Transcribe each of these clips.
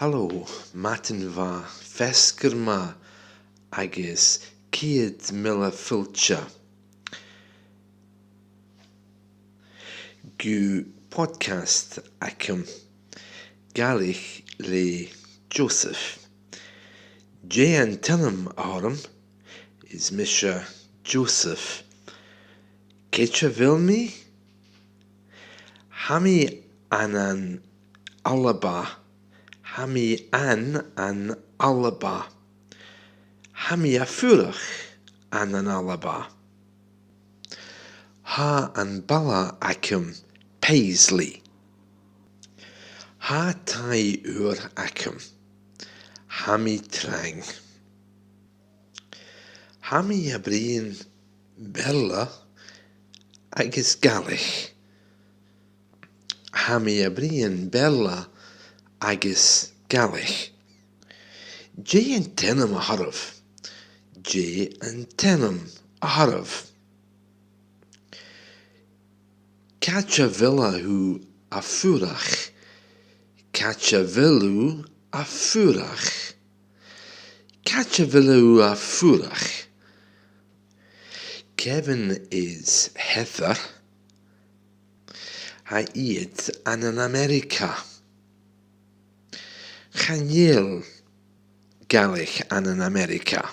Hallo, matin va feskerma agus Càit mille filcha. Gu podcast acum Gaelic le Joseph. An tenum aurum is Misha Joseph. Kecha vilmi? Hami anan Alba. Hami an Alba. Hami afurach an Alba. Ha an balla acum paisley. Ha tai acum. Hami trang. Hami Aberdeen bheile agus Gaelic. Hami Aberdeen bheile agus Gaelic. An tenum aharav. An tenum aharav. Cacha villa hu afurach. Cacha villu afurach. Cacha villu afurach. Kevin is Heather. Ha iad an America. Chaniel Gaelic an America.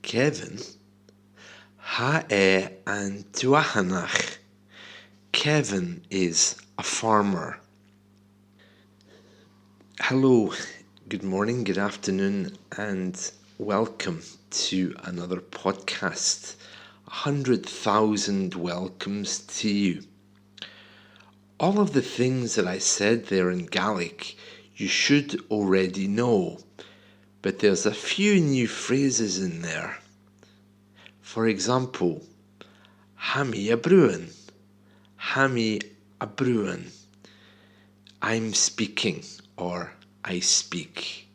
Kevin ha an tuathanach. Kevin is a farmer. Hello, good morning, good afternoon, and welcome to another podcast. 100,000 welcomes to you. All of the things that I said there in Gaelic you should already know, but there's a few new phrases in there. For example, Hami a bruin. Hami a bruin. I'm speaking, or I speak.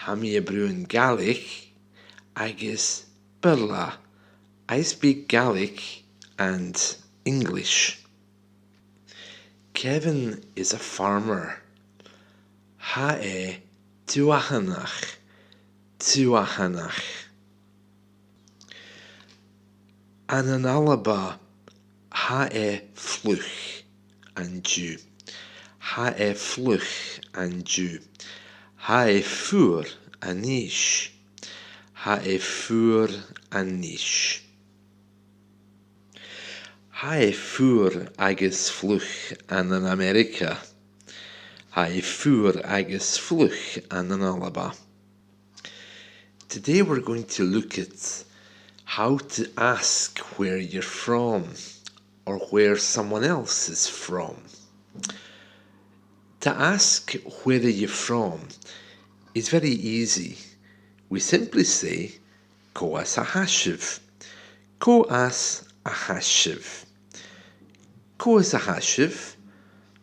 Hami a bruin Gaelic agus bheile. I speak Gaelic and English. Kevin is a farmer. Ha tuathanach. Tuathanach. An Alba ha fluch and Jew. Ha fluch and Jew. Ha fur anish. Ha fur anish. Ha fur agus fluch an America. Ha fur agus fluch an Alba. Today we're going to look at how to ask where you're from or where someone else is from. To ask where are you from is very easy. We simply say Coas a hashiv. Coas a hashiv. Coas a hashiv.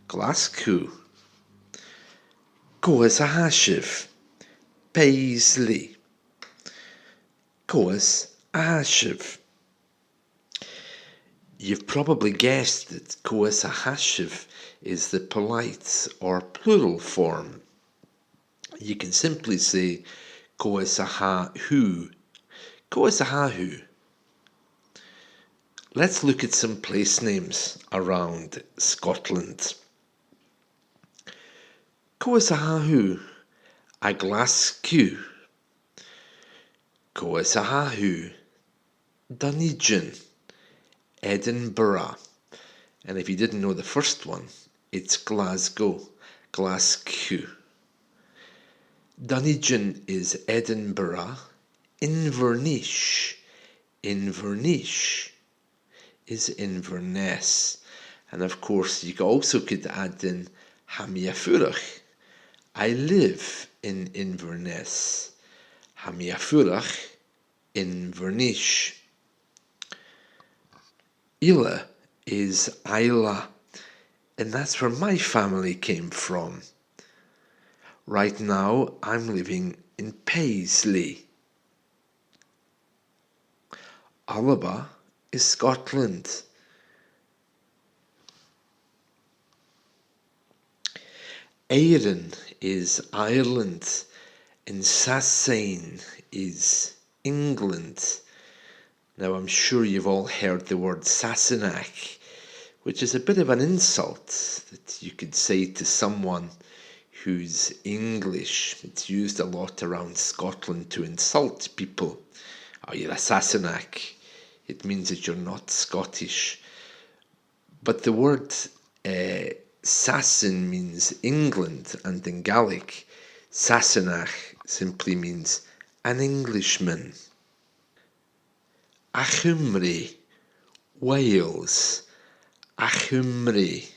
Glasgow. Coas a hashiv. Paisley. Coas a hashiv. You've probably guessed that Coas a hashiv is the polite or plural form. You can simply say Coas a ha hu. Coas a ha hu. Let's look at some place names around Scotland. Coas a ha hu. A Glaschu. Coas a ha hu. Dùn Èideann. Edinburgh. And if you didn't know the first one, it's Glasgow. Glaschu. Dùn Èideann is Edinburgh. Inverness. Inverness is Inverness. And of course, you also could add in Hami afurach. I live in Inverness. Hami afurach, Inverness. Islay is Islay, and that's where my family came from. Right now, I'm living in Paisley. Alba is Scotland. Éireann is Ireland, and Sasain is England. Now I'm sure you've all heard the word Sassenach, which is a bit of an insult that you could say to someone who's English. It's used a lot around Scotland to insult people. Oh, you're a Sassenach. It means that you're not Scottish. But the word Sassin means England, and in Gaelic, Sassenach simply means an Englishman. Achumri, Wales, Achumri.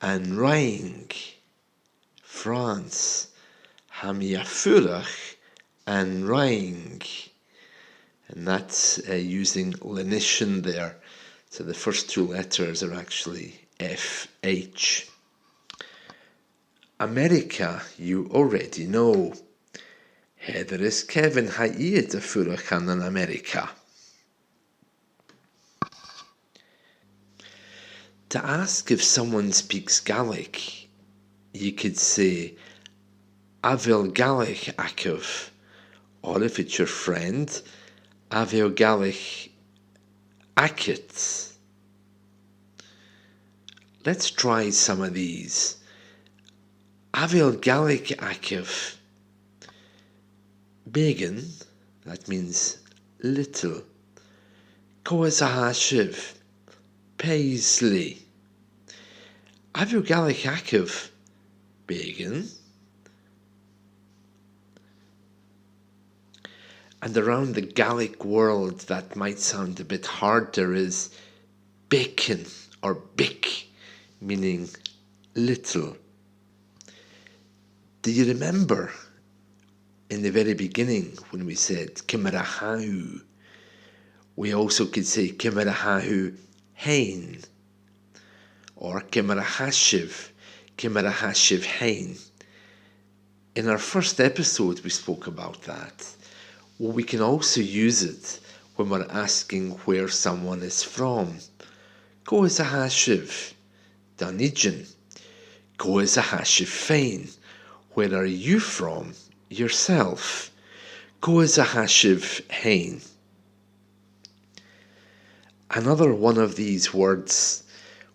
And Rhine, France, Hamiafurach and Rhine. And that's using lenition there. So the first two letters are actually FH. America, you already know. Heather is Kevin Haid a Furachan in America. To ask if someone speaks Gaelic, you could say, Avel Gaelic Akov, or if it's your friend, Avel Gaelic Akit. Let's try some of these. Avel Gaelic Akov. Began, that means little. Coasahashiv, Paisley. Avel Gaelic Akov. Began. And around the Gaelic world, that might sound a bit harder, is bacon or bick, meaning little. Do you remember in the very beginning when we said Kimarahahu? We also could say Kimarahahu hain or Kimarahashiv hain. In our first episode, we spoke about that. Well, we can also use it when we're asking where someone is from. Go as a hashiv, Dùn Èideann. Go as a hashiv fain. Where are you from? Yourself. Go as a hashiv hain. Another one of these words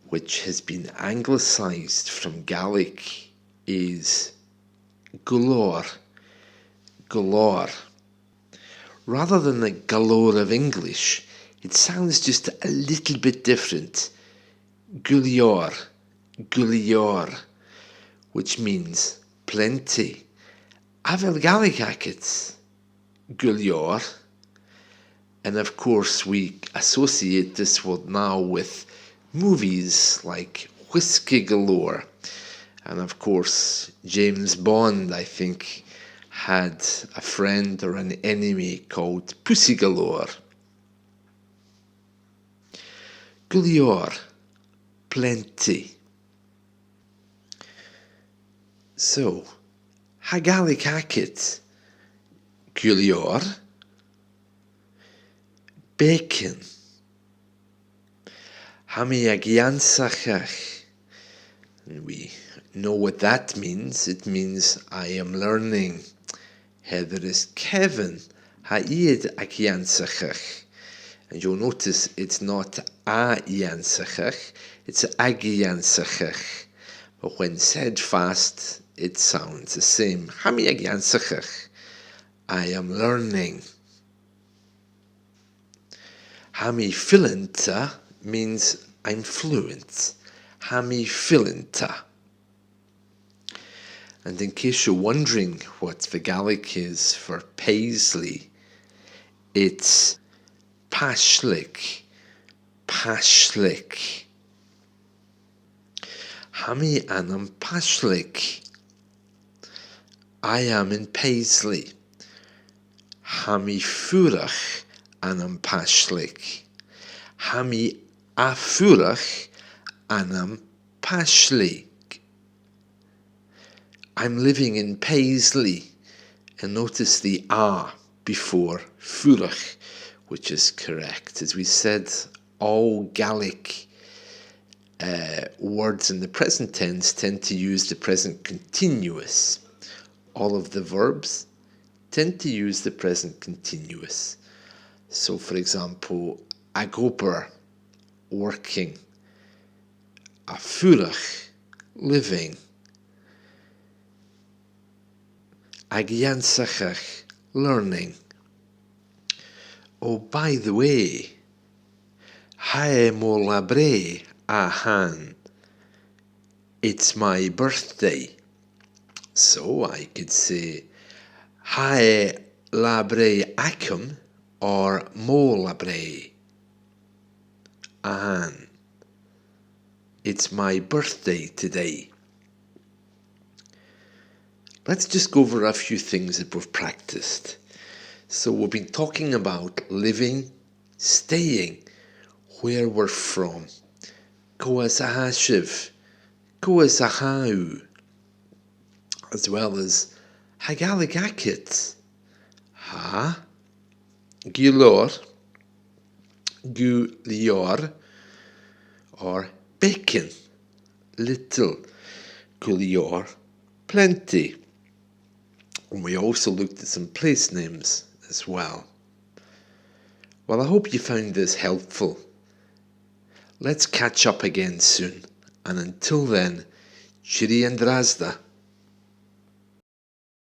which has been anglicised from Gaelic is galore. Galore. Rather than the galore of English, it sounds just a little bit different. Gulior, which means plenty. Avel Gaelic akit, gulior. And of course we associate this word now with movies like Whiskey Galore. And of course James Bond, I think, had a friend or an enemy called Pussy Galore. Gulior, plenty. So, Hagalic Hakit, Gulior, bacon. Hamiagiansachach. And we know what that means. It means I am learning. Heather is Kevin. Haid agiansachach. And you'll notice it's not a iansachach, it's agiansachach. But when said fast, it sounds the same. Hamiagiansachach. I am learning. Hamifilenta means I'm fluent. Hamifilenta. And in case you're wondering what the Gaelic is for Paisley, it's Pashlik. Pashlik. Hami anam Pashlik. I am in Paisley. Hami furach anam Pashlik. Hami afurach anam Pashlik. I'm living in Paisley. And notice the a before furach, which is correct. As we said, all Gaelic words in the present tense tend to use the present continuous. All of the verbs tend to use the present continuous. So, for example, ag obair, working, a fuarach, living, ag iansachach, learning. Oh, by the way, hae mo labre a han. It's my birthday. So I could say hae labre acum or mo labre a han. It's my birthday today. Let's just go over a few things that we've practiced. So we've been talking about living, staying, where we're from. Coas a hashiv, coas a hau, as well as Gaelic Càit, ha, gulor, gu lior, or bacon, little, gulior, plenty. And we also looked at some place names as well. Well, I hope you found this helpful. Let's catch up again soon, and until then, Chiri and Drazda.